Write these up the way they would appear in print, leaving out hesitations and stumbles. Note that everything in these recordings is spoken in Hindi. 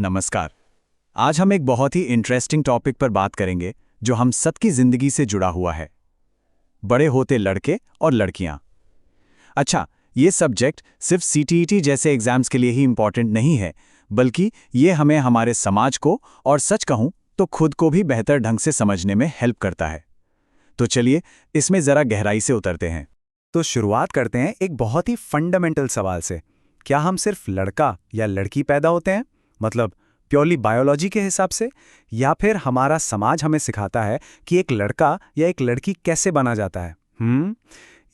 नमस्कार। आज हम एक बहुत ही इंटरेस्टिंग टॉपिक पर बात करेंगे जो हम सबकी जिंदगी से जुड़ा हुआ है। बड़े होते लड़के और लड़कियां। अच्छा, ये सब्जेक्ट सिर्फ सीटीईटी जैसे एग्जाम्स के लिए ही इंपॉर्टेंट नहीं है, बल्कि ये हमें हमारे समाज को और सच कहूं तो खुद को भी बेहतर ढंग से समझने में हेल्प करता है। तो चलिए इसमें जरा गहराई से उतरते हैं। तो शुरुआत करते हैं एक बहुत ही फंडामेंटल सवाल से। क्या हम सिर्फ लड़का या लड़की पैदा होते हैं, मतलब प्योरली बायोलॉजी के हिसाब से, या फिर हमारा समाज हमें सिखाता है कि एक लड़का या एक लड़की कैसे बना जाता है?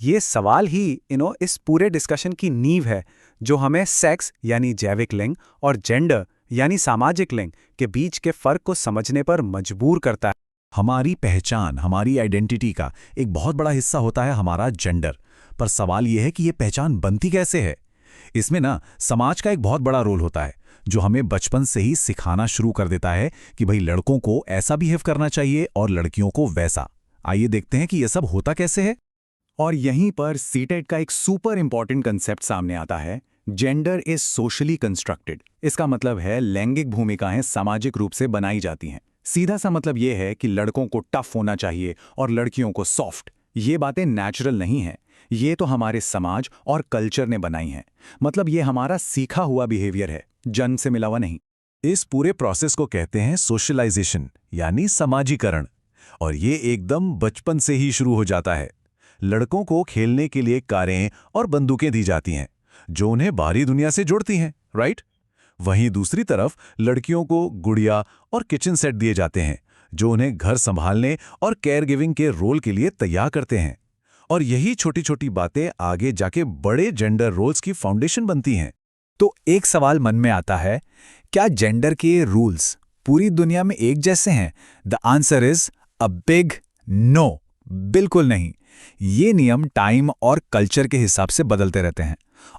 ये सवाल ही इस पूरे डिस्कशन की नींव है, जो हमें सेक्स यानी जैविक लिंग और जेंडर यानी सामाजिक लिंग के बीच के फर्क को समझने पर मजबूर करता है। हमारी पहचान, हमारी आइडेंटिटी का एक बहुत बड़ा हिस्सा होता है हमारा जेंडर। पर सवाल यह है कि ये पहचान बनती कैसे है? इसमें समाज का एक बहुत बड़ा रोल होता है, जो हमें बचपन से ही सिखाना शुरू कर देता है कि भाई लड़कों को ऐसा बिहेव करना चाहिए और लड़कियों को वैसा। आइए देखते हैं कि यह सब होता कैसे है। और यहीं पर सीटेट का एक सुपर इंपॉर्टेंट कंसेप्ट सामने आता है। Gender is socially constructed. इसका मतलब है लैंगिक भूमिकाएं सामाजिक रूप से बनाई जाती हैं। सीधा सा मतलब यह है कि लड़कों को टफ होना चाहिए और लड़कियों को सॉफ्ट। ये बातें नेचुरल नहीं हैं, ये तो हमारे समाज और कल्चर ने बनाई हैं। मतलब ये हमारा सीखा हुआ बिहेवियर है, जन्म से मिला हुआ नहीं। इस पूरे प्रोसेस को कहते हैं सोशलाइजेशन, यानी समाजीकरण। और ये एकदम बचपन से ही शुरू हो जाता है। लड़कों को खेलने के लिए कारें और बंदूकें दी जाती हैं, जो उन्हें बाहरी दुनिया से जोड़ती हैं, राइट? वहीं दूसरी तरफ लड़कियों को गुड़िया और किचन सेट दिए जाते हैं, जो उन्हें घर संभालने और केयर गिविंग के रोल के लिए तैयार करते हैं। और यही छोटी छोटी बातें आगे जाके बड़े जेंडर रोल्स की फाउंडेशन बनती हैं। तो एक सवाल मन में आता है, क्या जेंडर के रूल्स पूरी दुनिया में एक जैसे हैं? The answer is a big no. बिल्कुल नहीं। ये नियम टाइम और कल्चर के हिसाब से बदलते रहते हैं।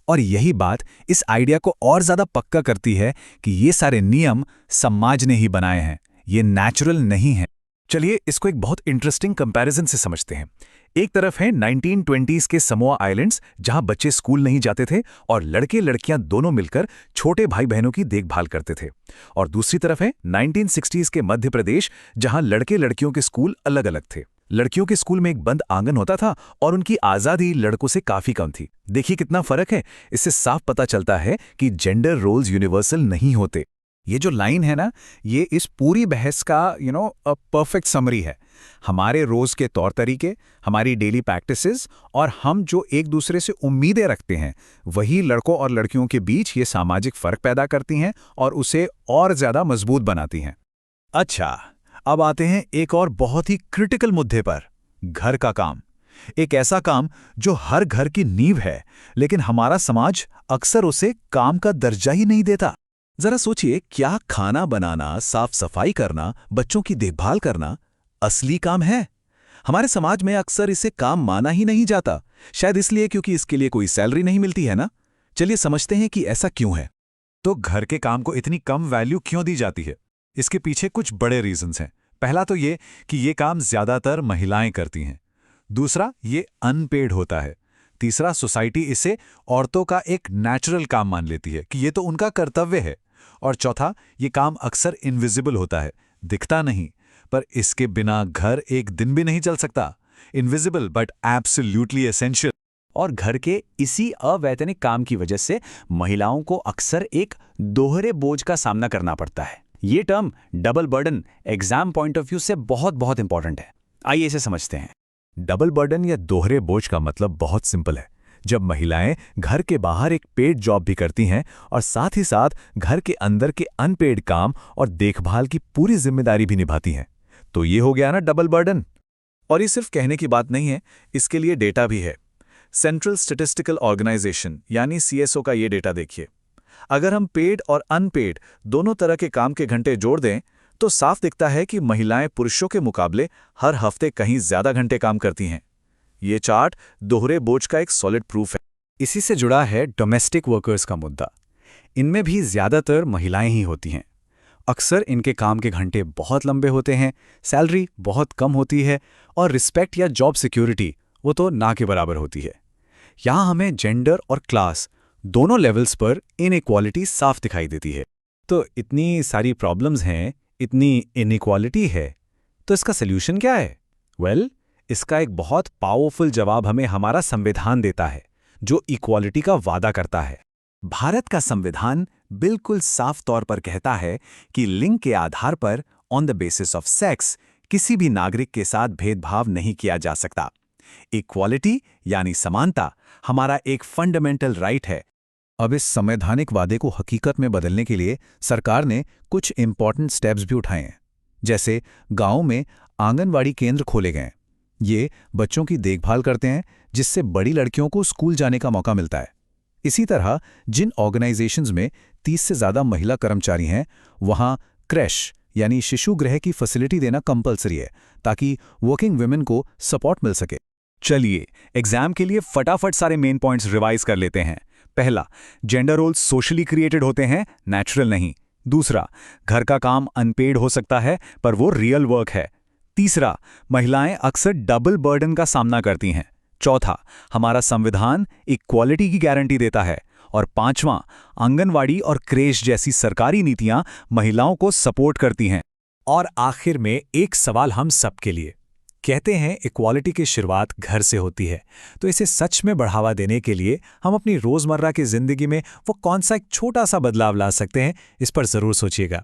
और यही बात इस आइडिया को और ज्यादा पक्का करती है कि ये सारे नियम समाज ने ही बनाए हैं, ये नेचुरल नहीं है। चलिए इसको एक बहुत इंटरेस्टिंग कंपैरिजन से समझते हैं। एक तरफ है 1920s के समोआ आइलैंड्स, जहां बच्चे स्कूल नहीं जाते थे और लड़के लड़कियां दोनों मिलकर छोटे भाई बहनों की देखभाल करते थे। और दूसरी तरफ है 1960s के मध्य प्रदेश, जहां लड़के लड़कियों के स्कूल अलग अलग थे। लड़कियों के स्कूल में एक बंद आंगन होता था और उनकी आज़ादी लड़कों से काफी कम थी। देखिए कितना फर्क है। इससे साफ पता चलता है कि जेंडर रोल्स यूनिवर्सल नहीं होते। ये जो लाइन है ना, ये इस पूरी बहस का परफेक्ट समरी है। हमारे रोज के तौर तरीके, हमारी डेली प्रैक्टिसेस और हम जो एक दूसरे से उम्मीदें रखते हैं, वही लड़कों और लड़कियों के बीच ये सामाजिक फर्क पैदा करती हैं और उसे और ज्यादा मजबूत बनाती हैं। अच्छा, अब आते हैं एक और बहुत ही क्रिटिकल मुद्दे पर, घर का काम। एक ऐसा काम जो हर घर की नींव है, लेकिन हमारा समाज अक्सर उसे काम का दर्जा ही नहीं देता। जरा सोचिए, क्या खाना बनाना, साफ सफाई करना, बच्चों की देखभाल करना असली काम है? हमारे समाज में अक्सर इसे काम माना ही नहीं जाता, शायद इसलिए क्योंकि इसके लिए कोई सैलरी नहीं मिलती है ना। चलिए समझते हैं कि ऐसा क्यों है। तो घर के काम को इतनी कम वैल्यू क्यों दी जाती है? इसके पीछे कुछ बड़े रीजंस हैं। पहला तो ये कि ये काम ज्यादातर महिलाएं करती हैं। दूसरा, ये अनपेड होता है। तीसरा, सोसाइटी इसे औरतों का एक नेचुरल काम मान लेती है कि ये तो उनका कर्तव्य है। और चौथा, ये काम अक्सर इनविजिबल होता है, दिखता नहीं, पर इसके बिना घर एक दिन भी नहीं चल सकता। Invisible but absolutely essential. और घर के इसी अवैतनिक काम की वजह से महिलाओं को अक्सर एक दोहरे बोझ का सामना करना पड़ता है। ये term double burden exam point of view से बहुत बहुत इंपॉर्टेंट है। आइए इसे समझते हैं। डबल बर्डन या दोहरे बोझ का मतलब बहुत सिंपल है। जब महिलाएं घर के बाहर एक पेड जॉब भी करती हैं और साथ ही साथ घर के अंदर के अनपेड काम और देखभाल की पूरी जिम्मेदारी भी निभाती हैं, तो ये हो गया ना डबल बर्डन। और ये सिर्फ कहने की बात नहीं है, इसके लिए डेटा भी है। सेंट्रल स्टैटिस्टिकल ऑर्गेनाइजेशन यानी सीएसओ का ये डेटा देखिए। अगर हम पेड और अनपेड दोनों तरह के काम के घंटे जोड़ दें, तो साफ दिखता है कि महिलाएं पुरुषों के मुकाबले हर हफ्ते कहीं ज्यादा घंटे काम करती हैं। ये चार्ट दोहरे बोझ का एक सॉलिड प्रूफ है। इसी से जुड़ा है डोमेस्टिक वर्कर्स का मुद्दा। इनमें भी ज्यादातर महिलाएं ही होती हैं। अक्सर इनके काम के घंटे बहुत लंबे होते हैं, सैलरी बहुत कम होती है और रिस्पेक्ट या जॉब सिक्योरिटी वो तो ना के बराबर होती है। यहाँ हमें जेंडर और क्लास दोनों लेवल्स पर इनइक्वालिटी साफ दिखाई देती है। तो इतनी सारी प्रॉब्लम्स हैं, इतनी इनइक्वालिटी है, तो इसका सल्यूशन क्या है? वेल, इसका एक बहुत पावरफुल जवाब हमें हमारा संविधान देता है, जो इक्वालिटी का वादा करता है। भारत का संविधान बिल्कुल साफ तौर पर कहता है कि लिंग के आधार पर on the basis of sex किसी भी नागरिक के साथ भेदभाव नहीं किया जा सकता। इक्वालिटी यानी समानता हमारा एक फंडामेंटल राइट है। अब इस संवैधानिक वादे को हकीकत में बदलने के लिए सरकार ने कुछ इंपॉर्टेंट स्टेप्स भी उठाए हैं। जैसे गांवों में आंगनवाड़ी केंद्र खोले गए। ये बच्चों की देखभाल करते हैं, जिससे बड़ी लड़कियों को स्कूल जाने का मौका मिलता है। इसी तरह जिन ऑर्गेनाइजेशंस में 30 से ज़्यादा महिला कर्मचारी हैं, वहां क्रैश यानी शिशु गृह की फैसिलिटी देना कंपलसरी है, ताकि वर्किंग वुमेन को सपोर्ट मिल सके। चलिए एग्जाम के लिए फटाफट सारे मेन पॉइंट्स रिवाइज कर लेते हैं। पहला, जेंडर रोल्स सोशली क्रिएटेड होते हैं, नेचुरल नहीं। दूसरा, घर का काम अनपेड हो सकता है पर वो रियल वर्क है। तीसरा, महिलाएं अक्सर डबल बर्डन का सामना करती हैं। चौथा, हमारा संविधान इक्वालिटी की गारंटी देता है। और पांचवां, आंगनवाड़ी और क्रेश जैसी सरकारी नीतियां महिलाओं को सपोर्ट करती हैं। और आखिर में एक सवाल हम सबके लिए। कहते हैं इक्वालिटी की शुरुआत घर से होती है, तो इसे सच में बढ़ावा देने के लिए हम अपनी रोजमर्रा की जिंदगी में वो कौन सा एक छोटा सा बदलाव ला सकते हैं, इस पर जरूर सोचिएगा।